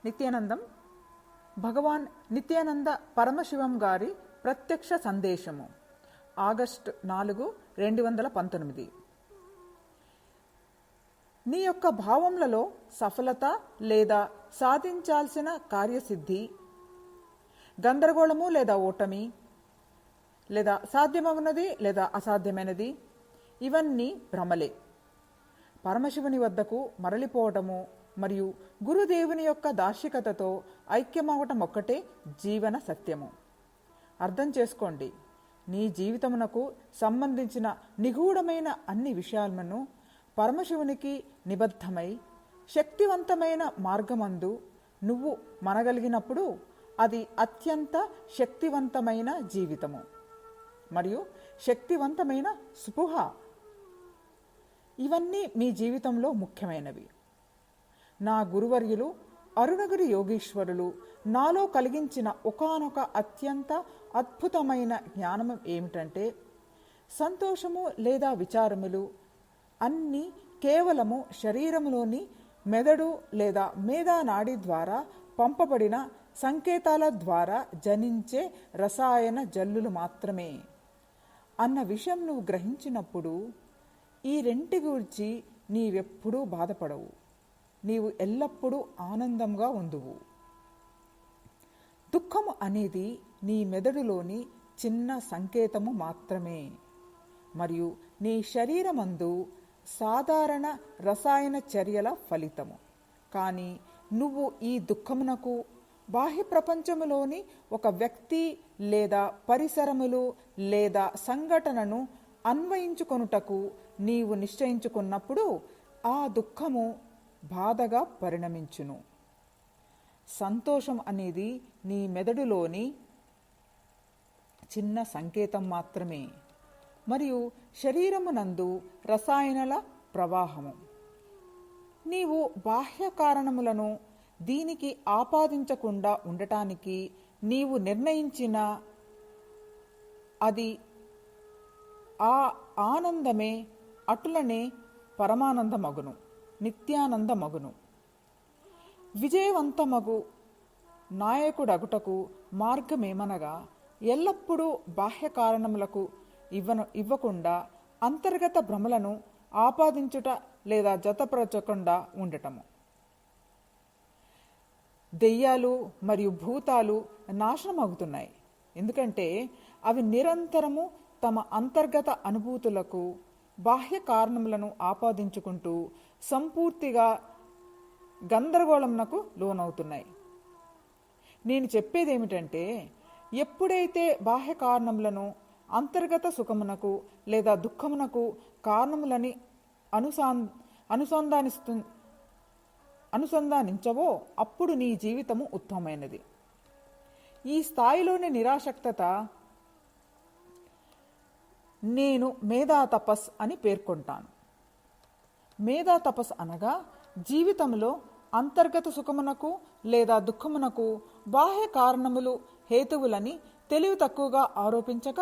నిత్యానందం భగవాన్ నిత్యానంద పరమశివం గారి ప్రత్యక్ష సందేశము ఆగస్టు 4, 2019. నీ యొక్క భావములలో సఫలత లేదా సాధించాల్సిన కార్యసిద్ధి, గందరగోళము లేదా ఓటమి, లేదా సాధ్యమవునది లేదా అసాధ్యమైనది, ఇవన్నీ భ్రమలే. పరమశివుని వద్దకు మరలిపోవటము మరియు గురుదేవుని యొక్క దార్శికతతో ఐక్యమవటం ఒక్కటే జీవన సత్యము. అర్థం చేసుకోండి, నీ జీవితమునకు సంబంధించిన నిగూఢమైన అన్ని విషయాలను పరమశివునికి నిబద్ధమై శక్తివంతమైన మార్గమందు నువ్వు మనగలిగినప్పుడు అది అత్యంత శక్తివంతమైన జీవితము మరియు శక్తివంతమైన స్పృహ. ఇవన్నీ మీ జీవితంలో ముఖ్యమైనవి. నా గురువర్యులు అరుణగిరి యోగీశ్వరులు నాలో కలిగించిన ఒకానొక అత్యంత అద్భుతమైన జ్ఞానం ఏమిటంటే, సంతోషము లేదా విచారములు అన్నీ కేవలము శరీరములోని మెదడు లేదా మేధానాడి ద్వారా పంపబడిన సంకేతాల ద్వారా జనించే రసాయన జల్లులు మాత్రమే అన్న విషయం నువ్వు గ్రహించినప్పుడు ఈ రెంటి గురించి నీవెప్పుడూ బాధపడవు. నీవు ఎల్లప్పుడూ ఆనందంగా ఉందువు. దుఃఖము అనేది నీ మెదడులోని చిన్న సంకేతము మాత్రమే మరియు నీ శరీరమందు సాధారణ రసాయన చర్యల ఫలితము. కానీ నువ్వు ఈ దుఃఖమునకు బాహ్య ప్రపంచములోని ఒక వ్యక్తి లేదా పరిసరములు లేదా సంఘటనను అన్వయించుకొనుటకు నీవు నిశ్చయించుకున్నప్పుడు ఆ దుఃఖము బాధగా పరిణమించును. సంతోషం అనేది నీ మెదడులోని చిన్న సంకేతం మాత్రమే మరియు శరీరమునందు రసాయనాల ప్రవాహము. నీవు బాహ్య కారణములను దీనికి ఆపాదించకుండా ఉండటానికి నీవు నిర్ణయించిన అది ఆ ఆనందమే అటులనే పరమానందమగును, నిత్యానందమగును. విజయవంతమగు నాయకుడగుటకు మార్గమేమనగా ఎల్లప్పుడూ బాహ్య కారణములకు ఇవ్వకుండా అంతర్గత భ్రమలను ఆపాదించుట లేదా జతపరచకుండా ఉండటము. దెయ్యాలు మరియు భూతాలు నాశనమవుతున్నాయి ఎందుకంటే అవి నిరంతరము తమ అంతర్గత అనుభూతులకు బాహ్య కారణములను ఆపాదించుకుంటూ సంపూర్తిగా గందరగోళమునకు లోనవుతున్నాయి. నేను చెప్పేదేమిటంటే, ఎప్పుడైతే బాహ్య కారణములను అంతర్గత సుఖమునకు లేదా దుఃఖమునకు కారణములని అనుసంధానించవో అప్పుడు నీ జీవితము ఉత్తమమైనది. ఈ స్థాయిలోని నిరాసక్తత నేను మేధా తపస్ అని పేర్కొంటాను. మేధా తపస్ అనగా జీవితంలో అంతర్గత సుఖమునకు లేదా దుఃఖమునకు బాహ్య కారణములు హేతువులని తెలివి తక్కువగా ఆరోపించక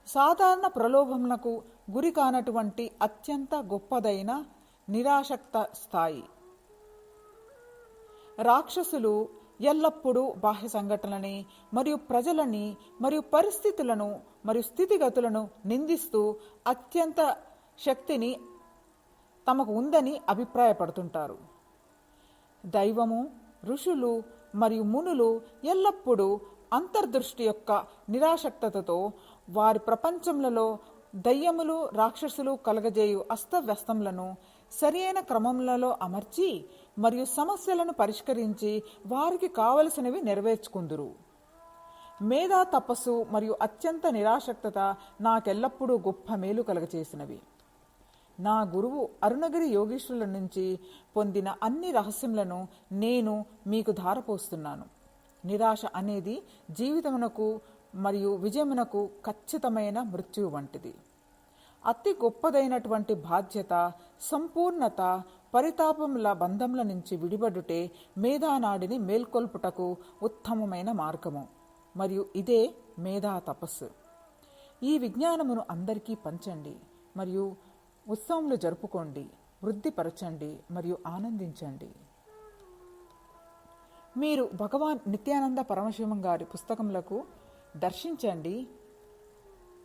సాధారణ ప్రలోభమునకు గురి కానటువంటి అత్యంత గొప్పదైన నిరాసక్త స్థాయి. రాక్షసులు ఎల్లప్పుడూ బాహ్య సంఘటనలని మరియు ప్రజలని మరియు పరిస్థితులను మరియు స్థితిగతులను నిందిస్తూ అత్యంత శక్తిని తమకు ఉందని అభిప్రాయపడుతుంటారు. దైవము, ఋషులు మరియు మునులు ఎల్లప్పుడూ అంతర్దృష్టి యొక్క నిరాసక్తతతో వారి ప్రపంచములలో దయ్యములు, రాక్షసులు కలగజేయు అస్తవ్యస్తములను సరియైన క్రమములలో అమర్చి మరియు సమస్యలను పరిష్కరించి వారికి కావలసినవి నెరవేర్చుకుందురు. మేధా తపస్సు మరియు అత్యంత నిరాసక్తత నాకెల్లప్పుడూ గొప్ప మేలు కలగచేసినవి. నా గురువు అరుణగిరి యోగీశ్వరుల నుంచి పొందిన అన్ని రహస్యములను నేను మీకు ధారపోస్తున్నాను. నిరాశ అనేది జీవితమునకు మరియు విజయమునకు ఖచ్చితమైన మృత్యువు వంటిది. అతి గొప్పదైనటువంటి బాధ్యత, సంపూర్ణత, పరితాపముల బంధముల నుంచి విడిపడుటే మేధానాడిని మేల్కొల్పుటకు ఉత్తమమైన మార్గము మరియు ఇదే మేధా తపస్సు. ఈ విజ్ఞానమును అందరికీ పంచండి మరియు ఉత్సవములు జరుపుకోండి, వృద్ధిపరచండి మరియు ఆనందించండి. మీరు భగవాన్ నిత్యానంద పరమశివం గారి పుస్తకములకు దర్శించండి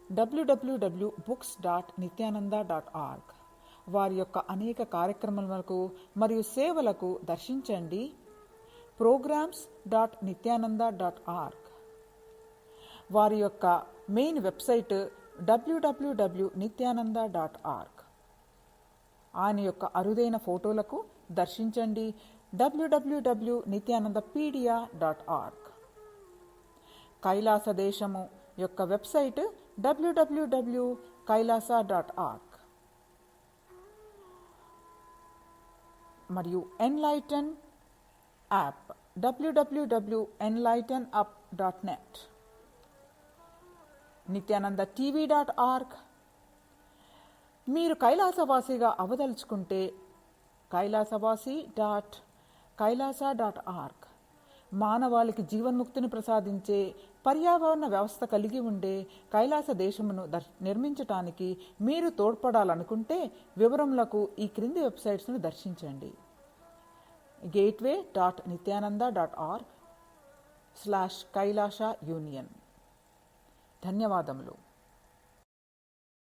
www.books.nityananda.org. వారి యొక్క అనేక కార్యక్రమాలకు మరియు సేవలకు దర్శించండి programs.nityananda.org. వారి యొక్క మెయిన్ వెబ్సైట్ www.nityananda.org. ఆయన యొక్క అరుదైన ఫోటోలకు దర్శించండి www.nityanandapedia.org. కైలాస దేశము యొక్క వెబ్సైట్ www.kailasa.org. మరియు ఎన్లైటన్ యాప్ www.enlightenup.net. nityanandatv.org. మీరు కైలాసవాసిగా అవదలుచుకుంటే kailasa.org. మానవాళికి జీవన్ముక్తిని ప్రసాదించే పర్యావరణ వ్యవస్థ కలిగి ఉండే కైలాస దేశమును నిర్మించటానికి మీరు తోడ్పడాలనుకుంటే వివరములకు ఈ క్రింది వెబ్సైట్స్ను దర్శించండి gateway.nityananda.org/Kailasa Union. ధన్యవాదములు.